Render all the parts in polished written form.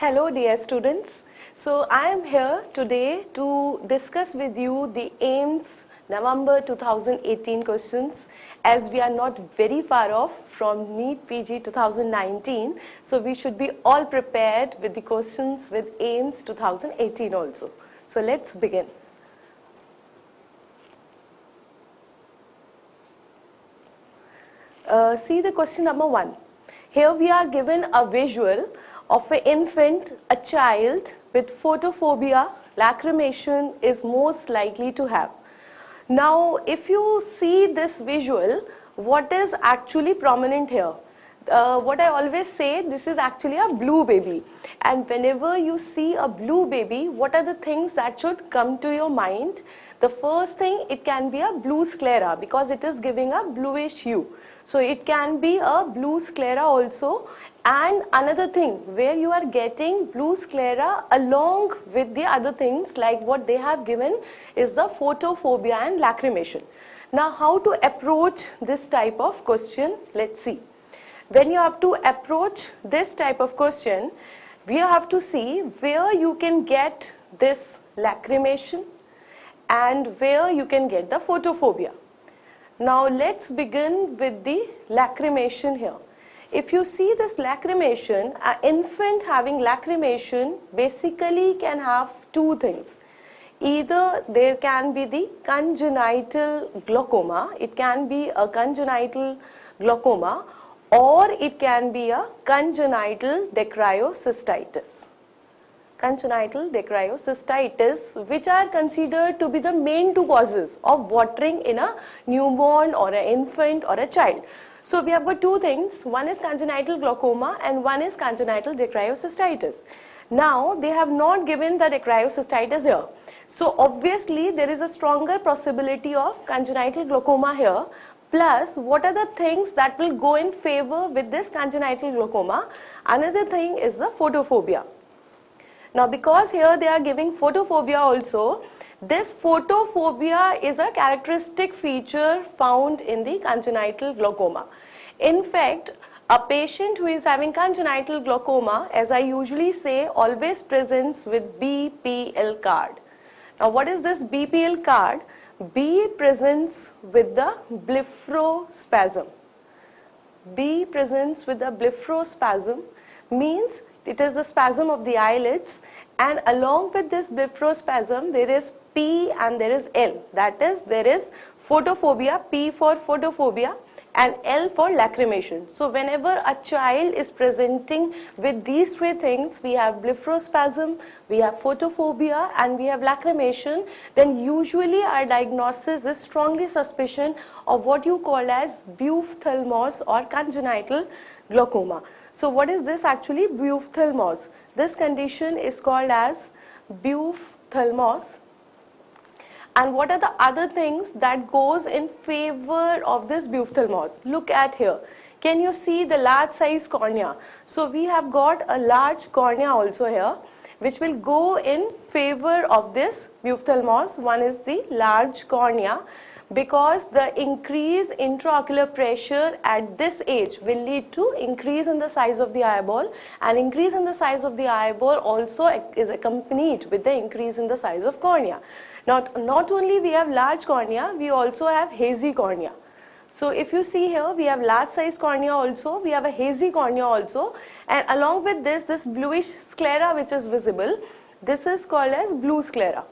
Hello dear students. So I am here today to discuss with you the AIIMS November 2018 questions, as we are not very far off from NEET PG 2019. So we should be all prepared with the questions with AIIMS 2018 also. So let's begin. See the question number 1. Here we are given a visual of an infant, a child with photophobia, lacrimation is most likely to have. Now, if you see this visual, what is actually prominent here? What I always say, this is actually a blue baby. And whenever you see a blue baby, what are the things that should come to your mind? The first thing, it can be a blue sclera because it is giving a bluish hue. So it can be a blue sclera also. And another thing, where you are getting blue sclera along with the other things like what they have given is the photophobia and lacrimation. Now, how to approach this type of question? Let's see. When you have to approach this type of question, we have to see where you can get this lacrimation and where you can get the photophobia. Now let's begin with the lacrimation here. If you see this lacrimation, an infant having lacrimation basically can have two things. Either there can be the congenital glaucoma, it can be a congenital glaucoma, or it can be a congenital dacryocystitis. Congenital dacryocystitis, which are considered to be the main two causes of watering in a newborn or an infant or a child. So we have got two things, one is congenital glaucoma and one is congenital dacryocystitis. Now they have not given the dacryocystitis here. So obviously there is a stronger possibility of congenital glaucoma here. Plus, what are the things that will go in favor with this congenital glaucoma? Another thing is the photophobia. Now, because here they are giving photophobia also, this photophobia is a characteristic feature found in the congenital glaucoma. In fact, a patient who is having congenital glaucoma, as I usually say, always presents with BPL card. Now, what is this BPL card? B presents with the blepharospasm. B presents with the blepharospasm means it is the spasm of the eyelids, and along with this blepharospasm there is P and there is L. That is, there is photophobia, P for photophobia and L for lacrimation. So whenever a child is presenting with these three things, we have blepharospasm, we have photophobia and we have lacrimation, then usually our diagnosis is strongly suspicion of what you call as buphthalmos or congenital glaucoma. So what is this actually? Buphthalmos. This condition is called as buphthalmos. And what are the other things that goes in favor of this buphthalmos? Look at here. Can you see the large size cornea? So we have got a large cornea also here, which will go in favor of this buphthalmos. One is the large cornea, because the increased intraocular pressure at this age will lead to increase in the size of the eyeball, and increase in the size of the eyeball also is accompanied with the increase in the size of cornea. Not only we have large cornea, we also have hazy cornea. So if you see here, we have large size cornea also, we have a hazy cornea also, and along with this bluish sclera which is visible, this is called as blue sclera.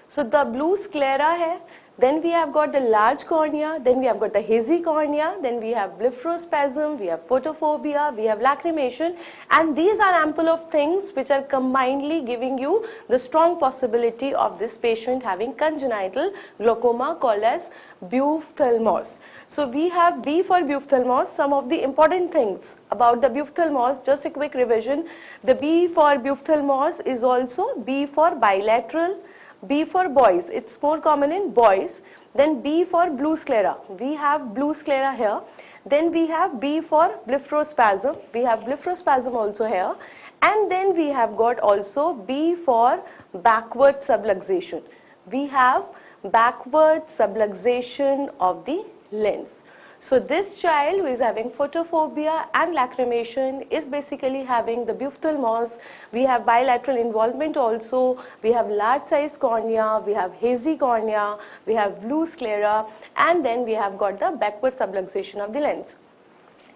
So the blue sclera hai, then we have got the large cornea, then we have got the hazy cornea, then we have blepharospasm, we have photophobia, we have lacrimation, and these are ample of things which are combinedly giving you the strong possibility of this patient having congenital glaucoma called as buphthalmos. So we have B for buphthalmos. Some of the important things about the buphthalmos, just a quick revision. The B for buphthalmos is also B for bilateral, B for boys, it's more common in boys. Then B for blue sclera, we have blue sclera here. Then we have B for blepharospasm, we have blepharospasm also here. And then we have got also B for backward subluxation. We have backward subluxation of the lens. So this child who is having photophobia and lacrimation is basically having the ophthalmos. We have bilateral involvement also, we have large size cornea, we have hazy cornea, we have blue sclera, and then we have got the backward subluxation of the lens.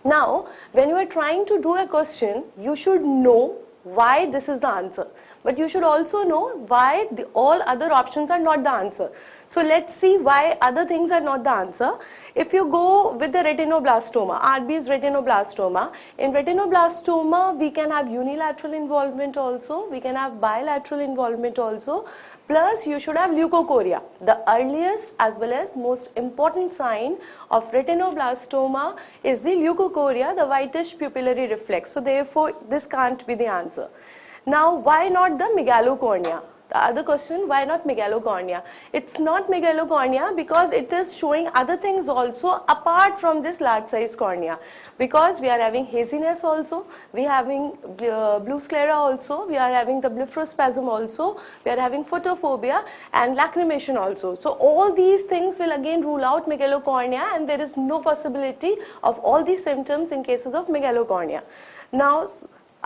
Now, when you are trying to do a question, you should know why this is the answer. But you should also know why all other options are not the answer. So let's see why other things are not the answer. If you go with the retinoblastoma, RB's retinoblastoma, in retinoblastoma we can have unilateral involvement also, we can have bilateral involvement also, plus you should have leukocoria. The earliest as well as most important sign of retinoblastoma is the leukocoria, the whitish pupillary reflex. So therefore this can't be the answer. Now, why not the megalocornea? The other question, why not megalocornea? It's not megalocornea because it is showing other things also apart from this large size cornea. Because we are having haziness also, we are having blue sclera also, we are having the blepharospasm also, we are having photophobia and lacrimation also. So all these things will again rule out megalocornea, and there is no possibility of all these symptoms in cases of megalocornea. Now,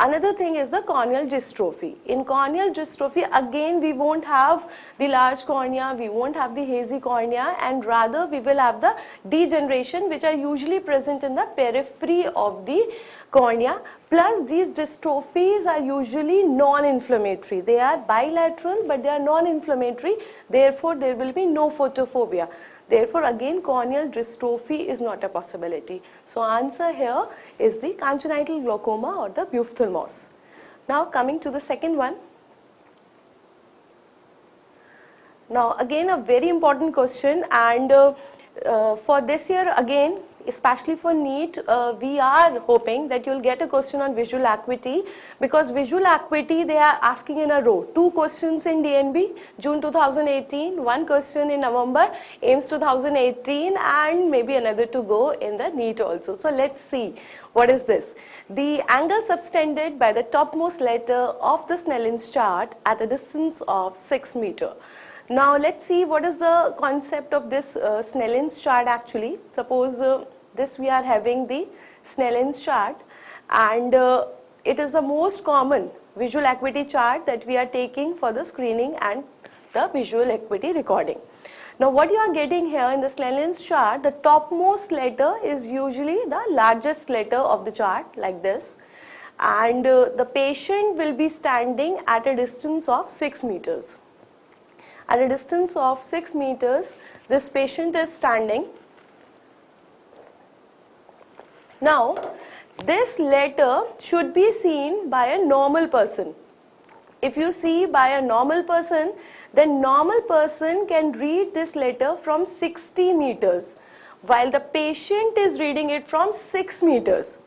another thing is the corneal dystrophy. In corneal dystrophy, again we won't have the large cornea, we won't have the hazy cornea, and rather we will have the degeneration which are usually present in the periphery of the cornea. Plus these dystrophies are usually non-inflammatory. They are bilateral but they are non-inflammatory, therefore there will be no photophobia. Therefore again corneal dystrophy is not a possibility. So answer here is the congenital glaucoma or the ophthalmos. Now coming to the second one. Now again a very important question, and for this year again, especially for NEET, we are hoping that you'll get a question on visual acuity, because visual acuity they are asking in a row. 2 questions in DNB, June 2018, 1 question in November, AIIMS 2018, and maybe another to go in the NEET also. So let's see, what is this? The angle subtended by the topmost letter of the Snellen's chart at a distance of 6 meters. Now let's see what is the concept of this Snellen's chart actually. Suppose this we are having the Snellen's chart, and it is the most common visual acuity chart that we are taking for the screening and the visual acuity recording. Now what you are getting here in the Snellen's chart, the topmost letter is usually the largest letter of the chart like this, and the patient will be standing at a distance of 6 meters. At a distance of 6 meters, this patient is standing. Now, this letter should be seen by a normal person. If you see by a normal person, then normal person can read this letter from 60 meters, while the patient is reading it from 6 meters.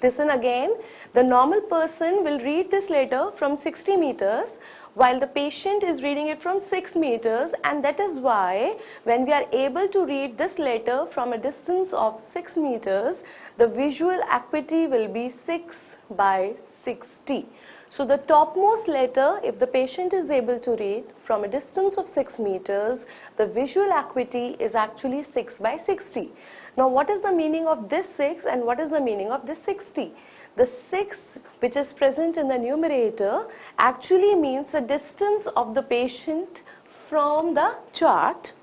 Listen again, the normal person will read this letter from 60 meters, while the patient is reading it from 6 meters, and that is why when we are able to read this letter from a distance of 6 meters, the visual acuity will be 6 by 60. So the topmost letter, if the patient is able to read from a distance of 6 meters, the visual acuity is actually 6 by 60. Now what is the meaning of this 6 and what is the meaning of this 60? The 6 which is present in the numerator actually means the distance of the patient from the chart,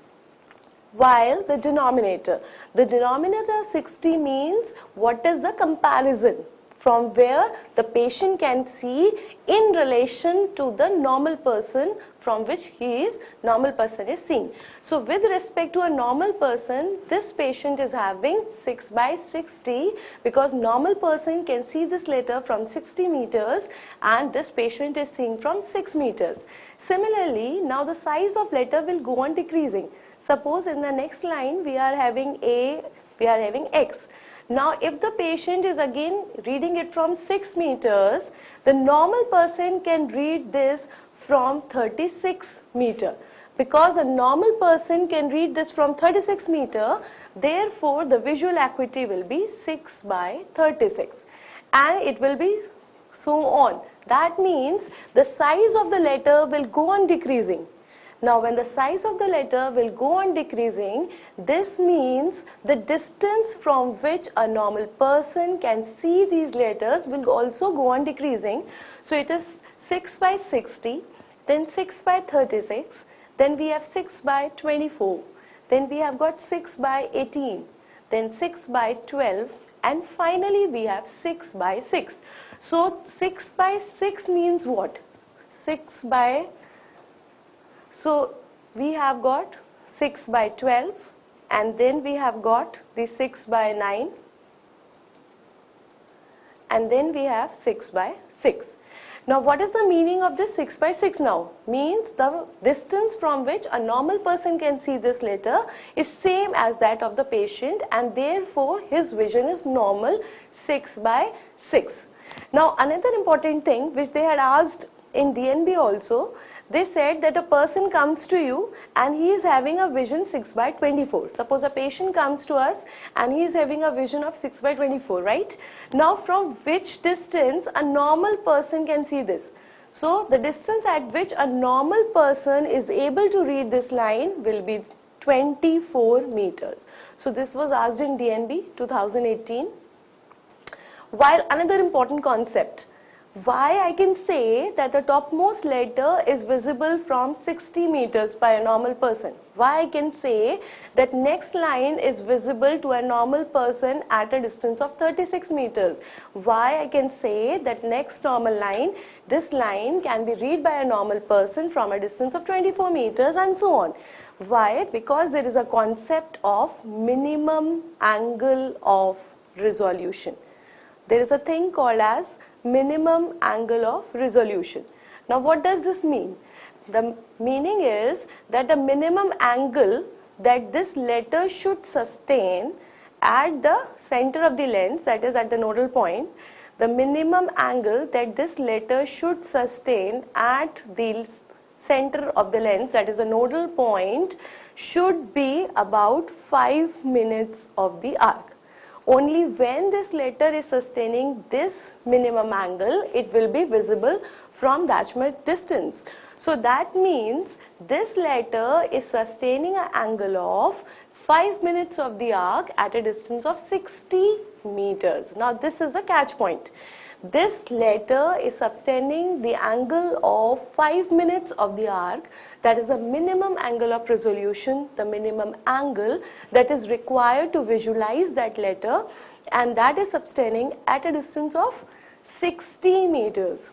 while the denominator 60 means what is the comparison from where the patient can see in relation to the normal person from which normal person is seeing. So with respect to a normal person, this patient is having 6 by 60 because normal person can see this letter from 60 meters and this patient is seeing from 6 meters. Similarly, now the size of letter will go on decreasing. Suppose in the next line we are having A, we are having X. Now if the patient is again reading it from 6 meters, the normal person can read this from 36 meter. Because a normal person can read this from 36 meter, therefore the visual acuity will be 6 by 36 and it will be so on. That means the size of the letter will go on decreasing. Now when the size of the letter will go on decreasing, this means the distance from which a normal person can see these letters will also go on decreasing. So it is 6 by 60, then 6 by 36, then we have 6 by 24, then we have got 6 by 18, then 6 by 12, and finally we have 6 by 6. So 6 by 6 means what? So we have got 6 by 12, and then we have got the 6 by 9, and then we have 6 by 6. Now what is the meaning of this 6 by 6 now? Means the distance from which a normal person can see this letter is same as that of the patient, and therefore his vision is normal 6 by 6. Now another important thing which they had asked in DNB also, they said that a person comes to you and he is having a vision 6 by 24. Suppose a patient comes to us and he is having a vision of 6 by 24, right? Now from which distance a normal person can see this? So the distance at which a normal person is able to read this line will be 24 meters. So this was asked in DNB 2018. While another important concept, why I can say that the topmost letter is visible from 60 meters by a normal person. Why I can say that next line is visible to a normal person at a distance of 36 meters. Why I can say that next normal line, this line can be read by a normal person from a distance of 24 meters, and so on. Why? Because there is a concept of minimum angle of resolution. There is a thing called as minimum angle of resolution. Now what does this mean? The meaning is that the minimum angle that this letter should sustain at the center of the lens, that is at the nodal point, the minimum angle that this letter should sustain at the center of the lens, that is the nodal point, should be about 5 minutes of the arc. Only when this letter is sustaining this minimum angle, it will be visible from that much distance. So that means this letter is sustaining an angle of 5 minutes of the arc at a distance of 60 meters. Now this is the catch point. This letter is sustaining the angle of 5 minutes of the arc, that is a minimum angle of resolution, the minimum angle that is required to visualize that letter, and that is sustaining at a distance of 60 meters.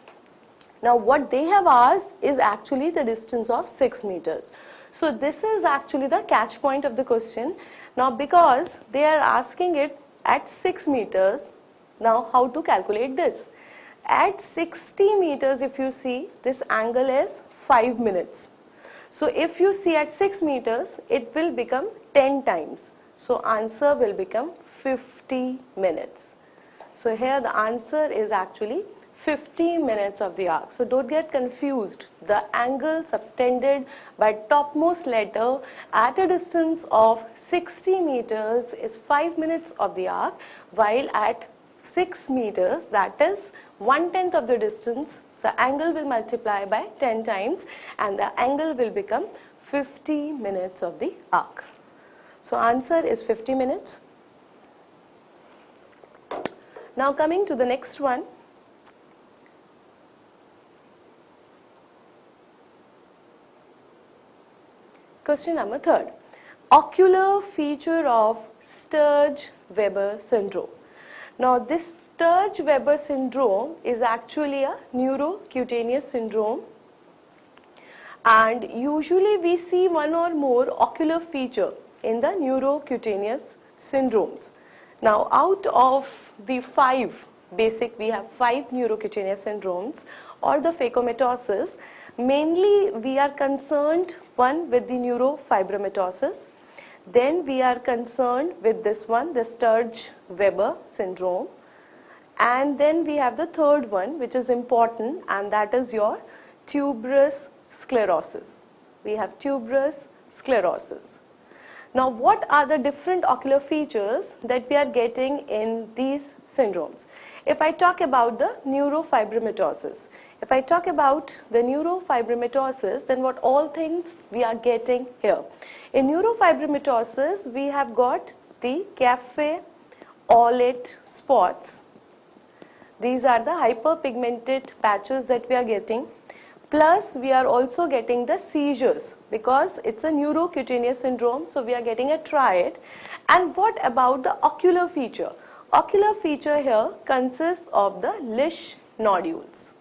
Now what they have asked is actually the distance of 6 meters. So this is actually the catch point of the question. Now because they are asking it at 6 meters, now how to calculate this? At 60 meters, if you see, this angle is 5 minutes. So if you see at 6 meters, it will become 10 times. So answer will become 50 minutes. So here the answer is actually 50 minutes of the arc. So don't get confused. The angle subtended by topmost letter at a distance of 60 meters is 5 minutes of the arc, while at 6 meters, that is 1/10 of the distance, so angle will multiply by 10 times and the angle will become 50 minutes of the arc. So answer is 50 minutes. Now coming to the next one. Question number 3. Ocular feature of Sturge-Weber syndrome. Now this Sturge-Weber syndrome is actually a neurocutaneous syndrome, and usually we see one or more ocular feature in the neurocutaneous syndromes. Now out of the 5 basic, we have 5 neurocutaneous syndromes or the phacomatoses. Mainly we are concerned one with the neurofibromatosis. Then we are concerned with this one, the Sturge-Weber syndrome. And then we have the third one, which is important, and that is your tuberous sclerosis. We have tuberous sclerosis. Now, what are the different ocular features that we are getting in these syndromes? If I talk about the neurofibromatosis, then what all things we are getting here? In neurofibromatosis, we have got the cafe olate spots. These are the hyperpigmented patches that we are getting. Plus, we are also getting the seizures because it's a neurocutaneous syndrome, so we are getting a triad. And what about the ocular feature? Ocular feature here consists of the Lisch nodules.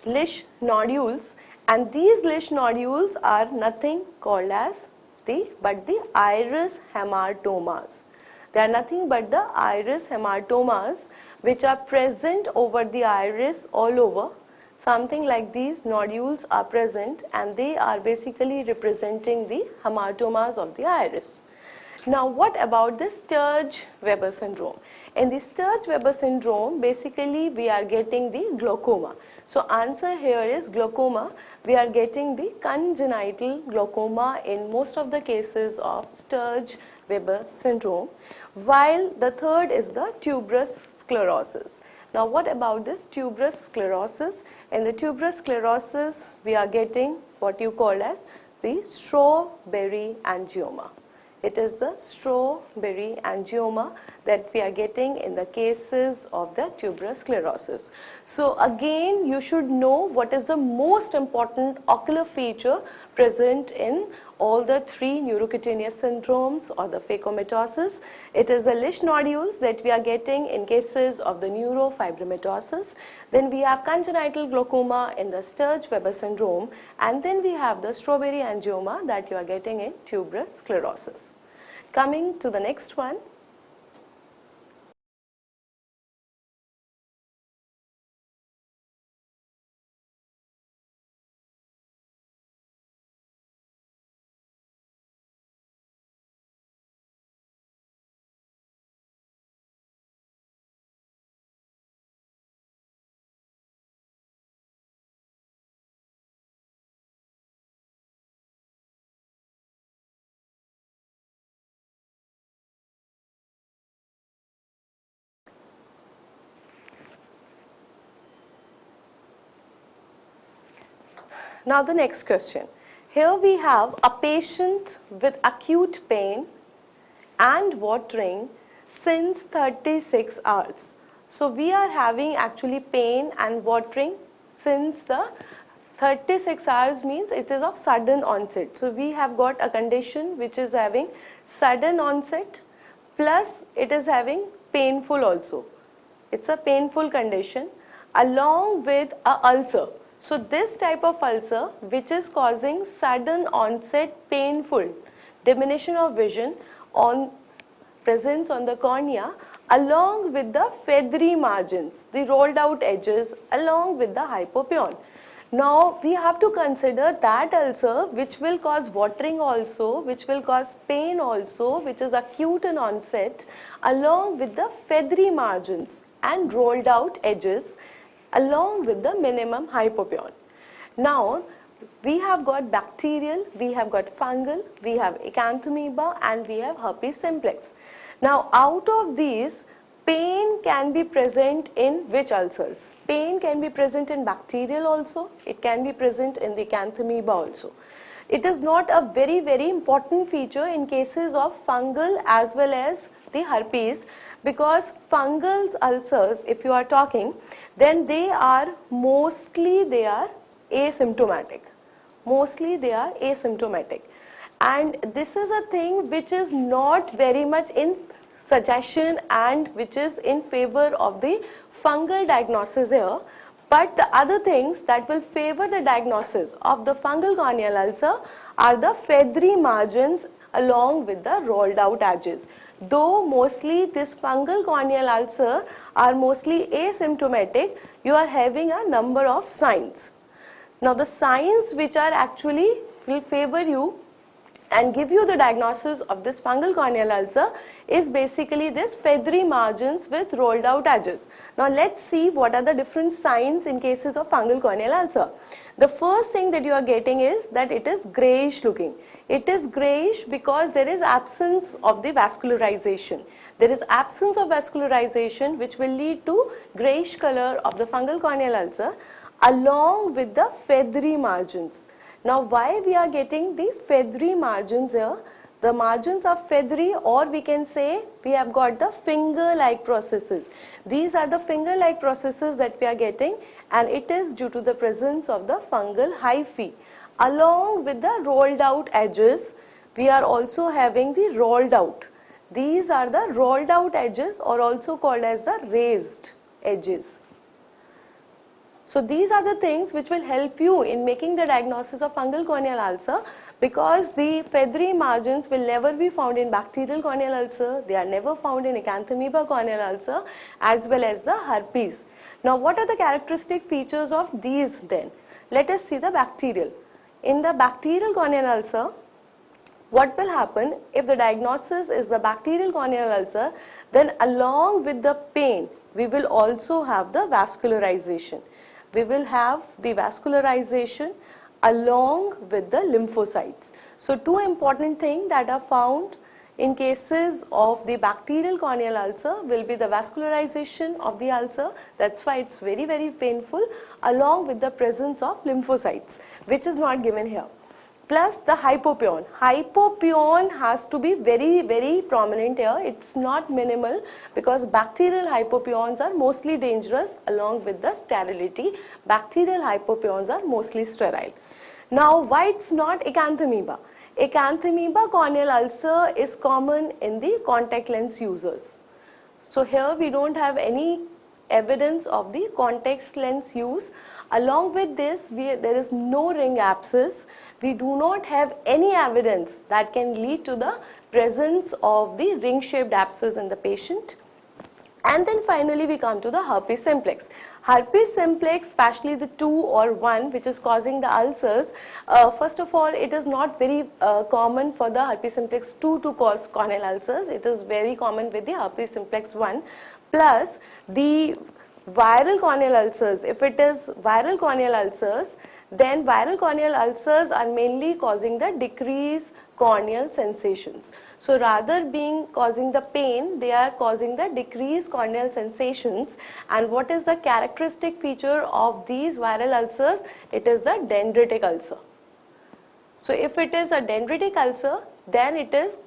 Lisch nodules, and these Lisch nodules are nothing called as but the iris hematomas. They are nothing but the iris hematomas which are present over the iris all over. Something like these nodules are present, and they are basically representing the hematomas of the iris. Now, what about the Sturge-Weber syndrome? In the Sturge-Weber syndrome, basically we are getting the glaucoma. So, answer here is glaucoma. We are getting the congenital glaucoma in most of the cases of Sturge-Weber syndrome, while the third is the tuberous sclerosis. Now, what about this tuberous sclerosis? In the tuberous sclerosis, we are getting what you call as the strawberry angioma. It is the strawberry angioma that we are getting in the cases of the tuberous sclerosis. So, again, you should know what is the most important ocular feature present in all the three neurocutaneous syndromes or the phacomatoses. It is the Lisch nodules that we are getting in cases of the neurofibromatosis. Then we have congenital glaucoma in the Sturge-Weber syndrome, and then we have the strawberry angioma that you are getting in tuberous sclerosis. Coming to the next one. Now the next question. Here we have a patient with acute pain and watering since 36 hours. So we are having actually pain and watering since the 36 hours, means it is of sudden onset. So we have got a condition which is having sudden onset, plus it is having painful also. It's a painful condition along with a ulcer. So this type of ulcer which is causing sudden onset painful diminution of vision on presence on the cornea, along with the feathery margins, the rolled out edges, along with the hypopyon. Now we have to consider that ulcer which will cause watering also, which will cause pain also, which is acute in onset, along with the feathery margins and rolled out edges, along with the minimum hypopyon. Now, we have got bacterial, we have got fungal, we have acanthamoeba, and we have herpes simplex. Now, out of these, pain can be present in which ulcers? Pain can be present in bacterial also, it can be present in the acanthamoeba also. It is not a very important feature in cases of fungal as well as the herpes, because fungal ulcers, if you are talking, then they are mostly asymptomatic. Mostly they are asymptomatic. And this is a thing which is not very much in suggestion and which is in favor of the fungal diagnosis here. But the other things that will favor the diagnosis of the fungal corneal ulcer are the feathery margins along with the rolled out edges. Though mostly this fungal corneal ulcer are mostly asymptomatic, you are having a number of signs. Now the signs which are actually will favor you and give you the diagnosis of this fungal corneal ulcer is basically this feathery margins with rolled out edges. Now let's see what are the different signs in cases of fungal corneal ulcer. The first thing that you are getting is that it is grayish looking. It is grayish because there is absence of the vascularization. There is absence of vascularization which will lead to grayish color of the fungal corneal ulcer along with the feathery margins. Now why we are getting the feathery margins here? The margins are feathery, or we can say we have got the finger-like processes. These are the finger-like processes that we are getting, and it is due to the presence of the fungal hyphae. Along with the rolled out edges, we are also having the rolled out. These are the rolled out edges, or also called as the raised edges. So these are the things which will help you in making the diagnosis of fungal corneal ulcer, because the feathery margins will never be found in bacterial corneal ulcer, they are never found in acanthamoeba corneal ulcer, as well as the herpes. Now what are the characteristic features of these then? Let us see the bacterial. In the bacterial corneal ulcer, what will happen if the diagnosis is the bacterial corneal ulcer, then along with the pain, we will also have the vascularization. We will have the vascularization along with the lymphocytes. So two important things that are found in cases of the bacterial corneal ulcer will be the vascularization of the ulcer, that's why it's very, very painful, along with the presence of lymphocytes, which is not given here. Plus the hypopyon. Hypopyon has to be very, very prominent here. It's not minimal, because bacterial hypopyons are mostly dangerous along with the sterility. Bacterial hypopyons are mostly sterile. Now why it's not acanthamoeba? Acanthamoeba corneal ulcer is common in the contact lens users. So here we don't have any evidence of the contact lens use. Along with this, there is no ring abscess. We do not have any evidence that can lead to the presence of the ring-shaped abscess in the patient. And then finally we come to the herpes simplex. Herpes simplex, especially the 2 or 1 which is causing the ulcers, first of all it is not very common for the herpes simplex 2 to cause corneal ulcers. It is very common with the herpes simplex 1. Plus the viral corneal ulcers, if it is viral corneal ulcers, then viral corneal ulcers are mainly causing the decreased corneal sensations. So rather being causing the pain, they are causing the decreased corneal sensations. And what is the characteristic feature of these viral ulcers? It is the dendritic ulcer. So if it is a dendritic ulcer, then it is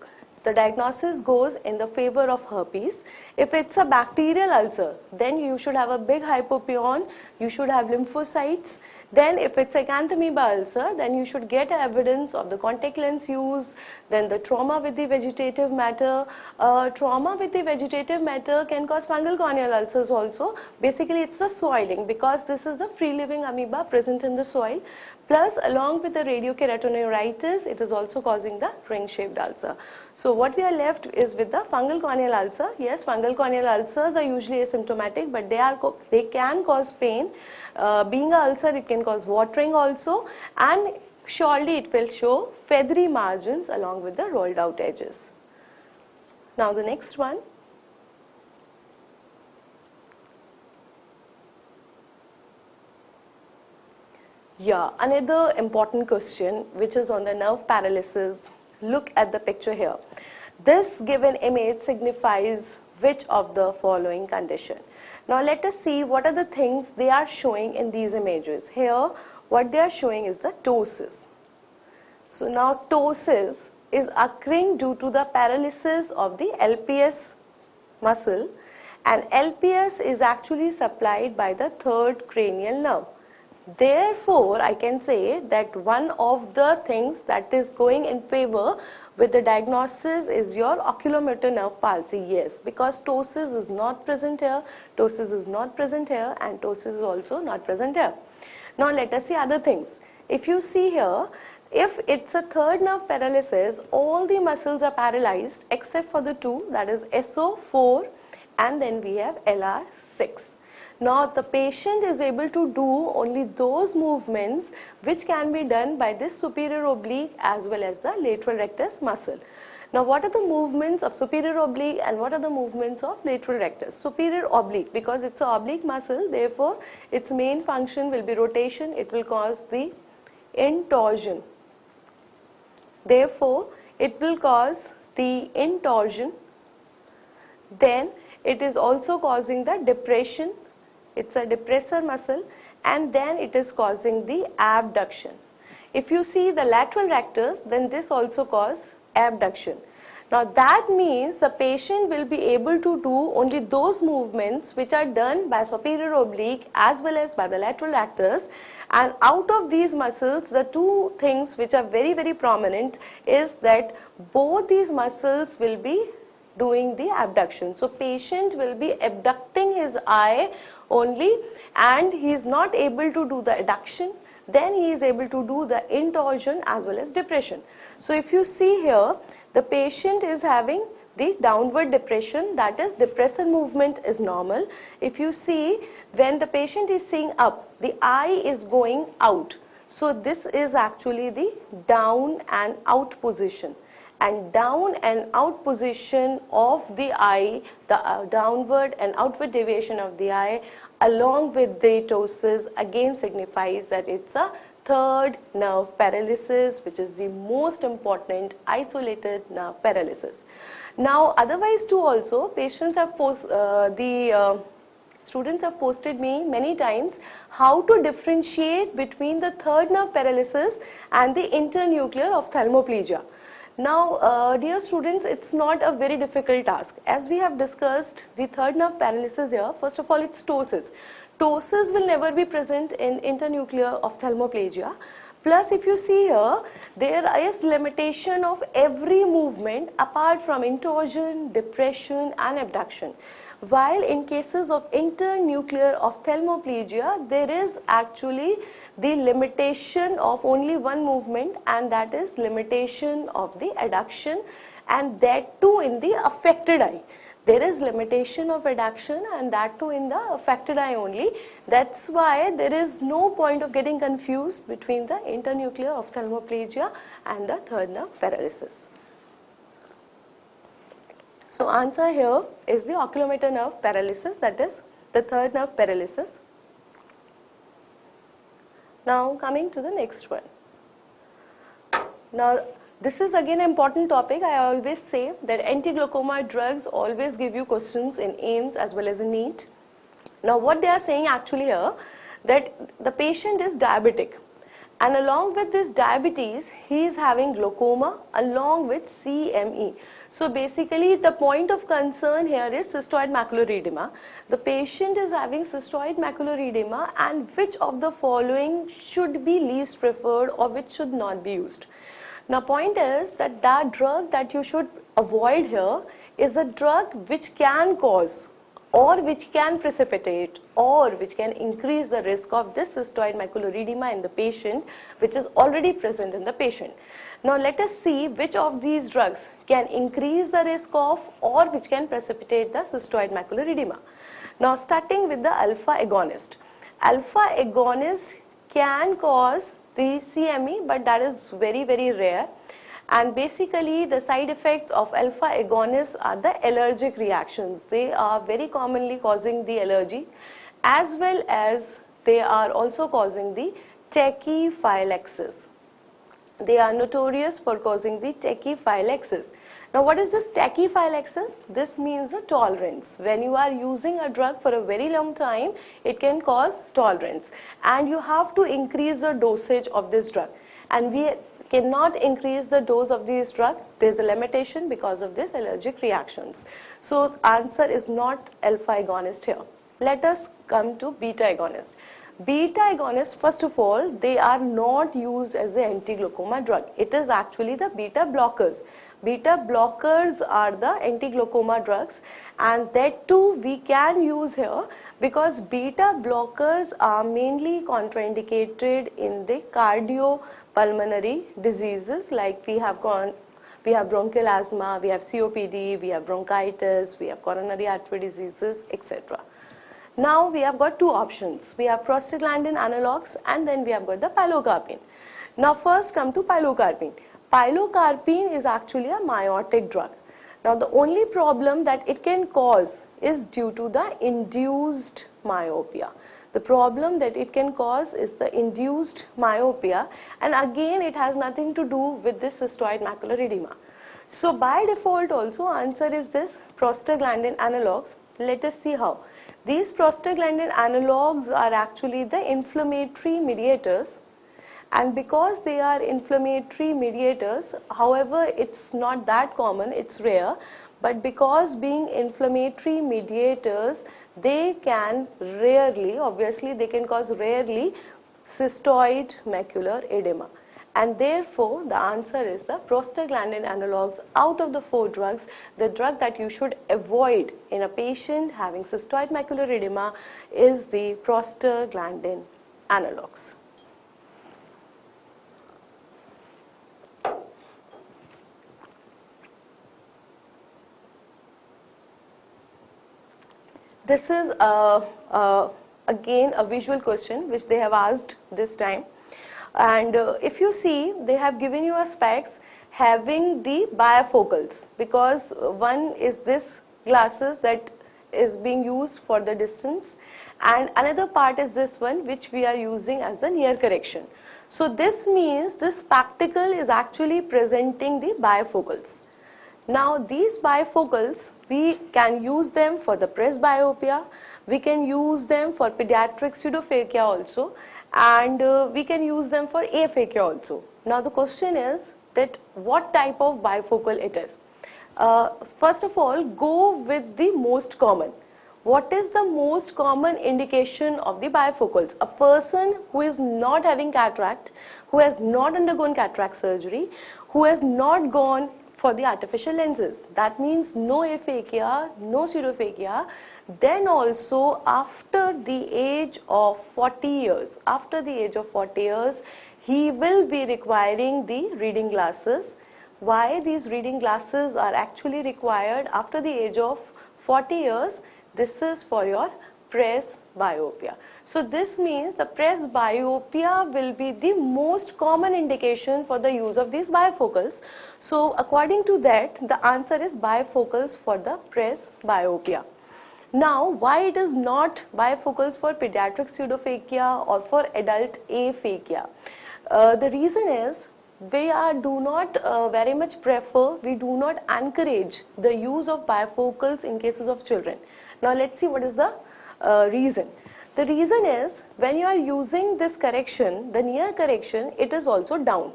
the diagnosis goes in the favor of herpes. If it's a bacterial ulcer, then you should have a big hypopyon, you should have lymphocytes. Then if it's a acanthamoeba ulcer, then you should get evidence of the contact lens use, then the trauma with the vegetative matter. Trauma with the vegetative matter can cause fungal corneal ulcers also. Basically it's the soiling, because this is the free living amoeba present in the soil. Plus along with the radiokeratoneuritis, it is also causing the ring-shaped ulcer. So what we are left is with the fungal corneal ulcer. Yes, fungal corneal ulcers are usually asymptomatic, but they can cause pain. Being an ulcer, it can cause watering also, and surely it will show feathery margins along with the rolled out edges. Now the next one. Yeah, another important question which is on the nerve paralysis. Look at the picture here. This given image signifies which of the following condition? Now let us see what are the things they are showing in these images. Here what they are showing is the ptosis. So now ptosis is occurring due to the paralysis of the LPS muscle, and LPS is actually supplied by the third cranial nerve. Therefore, I can say that one of the things that is going in favor with the diagnosis is your oculomotor nerve palsy. Yes, because ptosis is not present here, ptosis is not present here, and ptosis is also not present here. Now let us see other things. If you see here, if it's a third nerve paralysis, all the muscles are paralyzed except for the two, that is SO4 and then we have LR6. Now the patient is able to do only those movements which can be done by this superior oblique as well as the lateral rectus muscle. Now what are the movements of superior oblique and what are the movements of lateral rectus? Superior oblique, because it's an oblique muscle, therefore its main function will be rotation. It will cause the intorsion. Therefore it will cause the intorsion. Then it is also causing the depression. It's a depressor muscle, and then it is causing the abduction. If you see the lateral rectus, then this also causes abduction. Now that means the patient will be able to do only those movements which are done by superior oblique as well as by the lateral rectus, and out of these muscles the two things which are very, very prominent is that both these muscles will be doing the abduction. So patient will be abducting his eye only, and he is not able to do the adduction. Then he is able to do the intorsion as well as depression. So if you see here, the patient is having the downward depression, that is depressor movement is normal. If you see, when the patient is seeing up, the eye is going out. So this is actually the down and out position. And down and out position of the eye, the downward and outward deviation of the eye along with the ptosis again signifies that it's a third nerve paralysis, which is the most important isolated nerve paralysis. Now otherwise too also, patients have students have posted me many times how to differentiate between the third nerve paralysis and the internuclear ophthalmoplegia. Now, dear students, it's not a very difficult task. As we have discussed the third nerve paralysis here, first of all, it's ptosis. Ptosis will never be present in internuclear ophthalmoplegia. Plus, if you see here, there is limitation of every movement apart from intorsion, depression and abduction. While in cases of internuclear ophthalmoplegia, there is actually the limitation of only one movement, and that is limitation of the adduction, and that too in the affected eye. There is limitation of adduction and that too in the affected eye only. That's why there is no point of getting confused between the internuclear ophthalmoplegia and the third nerve paralysis. So answer here is the oculomotor nerve paralysis, that is the third nerve paralysis. Now coming to the next one. Now this is again an important topic. I always say that anti-glaucoma drugs always give you questions in AIIMS as well as in NEET. Now what they are saying actually here, that the patient is diabetic, and along with this diabetes he is having glaucoma along with CME. So basically the point of concern here is cystoid macular edema. The patient is having cystoid macular edema, and which of the following should be least preferred or which should not be used? Now point is that that drug that you should avoid here is a drug which can cause or which can precipitate or which can increase the risk of this cystoid macular edema in the patient, which is already present in the patient. Now let us see which of these drugs can increase the risk of or which can precipitate the cystoid macular edema. Now starting with the alpha agonist. Alpha agonist can cause the CME, but that is very, very rare. And basically the side effects of alpha agonists are the allergic reactions. They are very commonly causing the allergy, as well as they are also causing the tachyphylaxis. They are notorious for causing the tachyphylaxis. Now what is this tachyphylaxis? This means the tolerance. When you are using a drug for a very long time, it can cause tolerance, and you have to increase the dosage of this drug, and we cannot increase the dose of this drug. There is a limitation because of this allergic reactions. So answer is not alpha agonist here. Let us come to beta agonist. Beta agonists, first of all, they are not used as the anti-glaucoma drug. It is actually the beta blockers. Beta blockers are the anti-glaucoma drugs, and that too we can use here because beta blockers are mainly contraindicated in the cardiopulmonary diseases, like we have We have bronchial asthma, we have COPD, we have bronchitis, we have coronary artery diseases, etc. Now we have got two options. We have prostaglandin analogs and then we have got the pilocarpine. Now first come to pilocarpine. Pilocarpine is actually a miotic drug. Now the only problem that it can cause is due to the induced myopia. The problem that it can cause is the induced myopia, and again it has nothing to do with this cystoid macular edema. So by default also answer is this prostaglandin analogs. Let us see how. These prostaglandin analogs are actually the inflammatory mediators, and because they are inflammatory mediators, however it's not that common, it's rare, but because being inflammatory mediators, they can rarely, obviously they can cause rarely cystoid macular edema. And therefore, the answer is the prostaglandin analogs. Out of the four drugs, the drug that you should avoid in a patient having cystoid macular edema is the prostaglandin analogs. This is again a visual question which they have asked this time. And if you see, they have given you a specs having the bifocals, because one is this glasses that is being used for the distance, and another part is this one which we are using as the near correction. So this means this spectacle is actually presenting the bifocals. Now these bifocals, we can use them for the presbyopia, we can use them for pediatric pseudophakia also, and we can use them for aphakia also. Now the question is that what type of bifocal it is. First of all, go with the most common. What is the most common indication of the bifocals? A person who is not having cataract, who has not undergone cataract surgery, who has not gone for the artificial lenses. That means no aphakia, no pseudophakia. Then also after the age of 40 years, he will be requiring the reading glasses. Why these reading glasses are actually required after the age of 40 years? This is for your presbyopia. So this means the presbyopia will be the most common indication for the use of these bifocals. So according to that, the answer is bifocals for the presbyopia. Now, why it is not bifocals for pediatric pseudophakia or for adult aphakia? The reason is we do not very much prefer, we do not encourage the use of bifocals in cases of children. Now let's see what is the reason. The reason is when you are using this correction, the near correction, it is also down.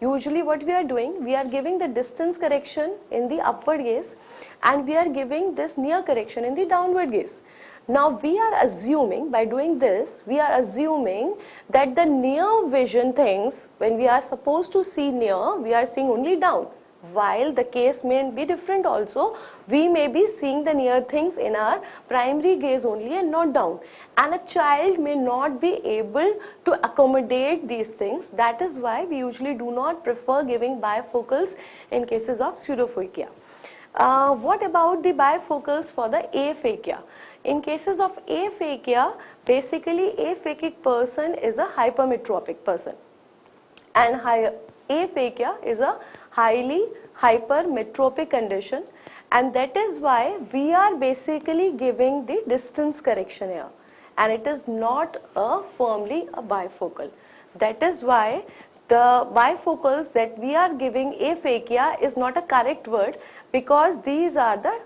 Usually what we are doing, we are giving the distance correction in the upward gaze and we are giving this near correction in the downward gaze. Now we are assuming, by doing this, we are assuming that the near vision things, when we are supposed to see near, we are seeing only down. While the case may be different also, we may be seeing the near things in our primary gaze only and not down. And a child may not be able to accommodate these things. That is why we usually do not prefer giving bifocals in cases of pseudophakia. What about the bifocals for the aphakia? In cases of aphakia, basically aphakic person is a hypermetropic person. And aphakia is a highly hypermetropic condition, and that is why we are basically giving the distance correction here, and it is not firmly a bifocal. That is why the bifocals that we are giving aphakia is not a correct word, because these are the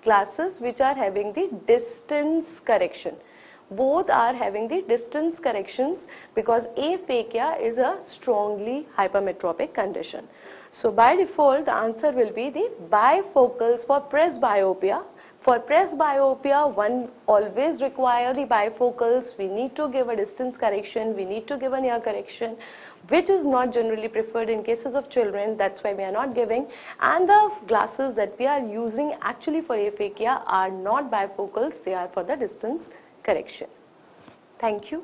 glasses which are having the distance correction. Both are having the distance corrections because aphakia is a strongly hypermetropic condition. So by default, the answer will be the bifocals for presbyopia. For presbyopia, one always require the bifocals. We need to give a distance correction, we need to give a near correction, which is not generally preferred in cases of children. That's why we are not giving. And the glasses that we are using actually for aphakia are not bifocals, they are for the distance correction. Thank you.